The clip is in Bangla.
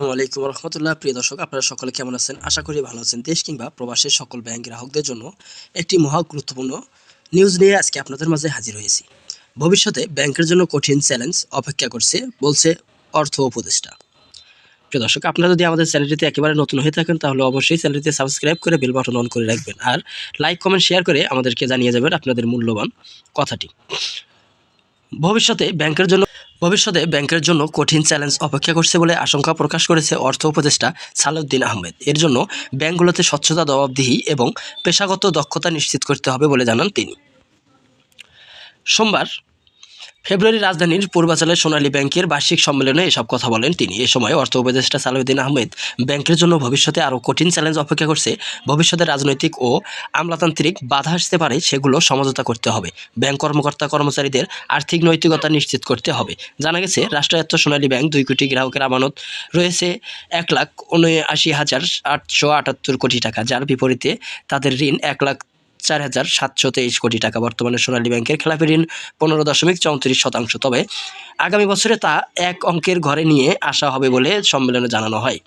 আসসালামু আলাইকুম রহমতুল্লাহ। প্রিয় দর্শক, আপনারা সকলে কেমন আছেন? আশা করি ভালো আছেন। দেশ কিংবা প্রবাসের সকল ব্যাংক গ্রাহকদের জন্য একটি মহা গুরুত্বপূর্ণ নিউজ নিয়ে আজকে আপনাদের মাঝে হাজির হয়েছি। ভবিষ্যতে ব্যাংকের জন্য কঠিন চ্যালেঞ্জ অপেক্ষা করছে, বলছে অর্থ উপদেষ্টা। প্রিয় দর্শক, আপনারা যদি আমাদের চ্যানেলটিতে একেবারে নতুন হয়ে থাকেন তাহলে অবশ্যই চ্যানেলটিতে সাবস্ক্রাইব করে বেল বাটন অন করে রাখবেন, আর লাইক কমেন্ট শেয়ার করে আমাদেরকে জানিয়ে যাবেন আপনাদের মূল্যবান কথাটি। ভবিষ্যতে ব্যাংকের জন্য কঠিন চ্যালেঞ্জ অপেক্ষা করছে বলে আশঙ্কা প্রকাশ করেছে অর্থ উপদেষ্টা সালেউদ্দিন আহমেদ। এর জন্য ব্যাংকগুলোতে স্বচ্ছতা, জবাবদিহি এবং পেশাগত দক্ষতা নিশ্চিত করতে হবে বলে জানান তিনি। সোমবার ফেব্রুয়ারি রাজধানীর পূর্বাঞ্চলের সোনালী ব্যাংকের বার্ষিক সম্মেলনে এসব কথা বলেন তিনি। এ সময় অর্থ উপদেষ্টা সালেউদ্দিন আহমেদ ব্যাংকের জন্য ভবিষ্যতে আরও কঠিন চ্যালেঞ্জ অপেক্ষা করছে। ভবিষ্যতে রাজনৈতিক ও আমলাতান্ত্রিক বাধা আসতে পারে, সেগুলো সমঝোতা করতে হবে। ব্যাংক কর্মকর্তা-কর্মচারীদের আর্থিক নৈতিকতা নিশ্চিত করতে হবে। জানা গেছে, রাষ্ট্রায়ত্ত সোনালী ব্যাংক ২ কোটি গ্রাহকের আমানত রয়েছে ১,৭৯,৮৭৮ কোটি টাকা, যার বিপরীতে তাদের ঋণ ১,০৪,৭২৩ কোটি টাকা। বর্তমানে সোনালী ব্যাংকের খেলাপি ঋণ ১৫.৩৪%। তবে আগামী বছরে তা এক অঙ্কের ঘরে নিয়ে আসা হবে বলে সম্মেলনে জানানো হয়।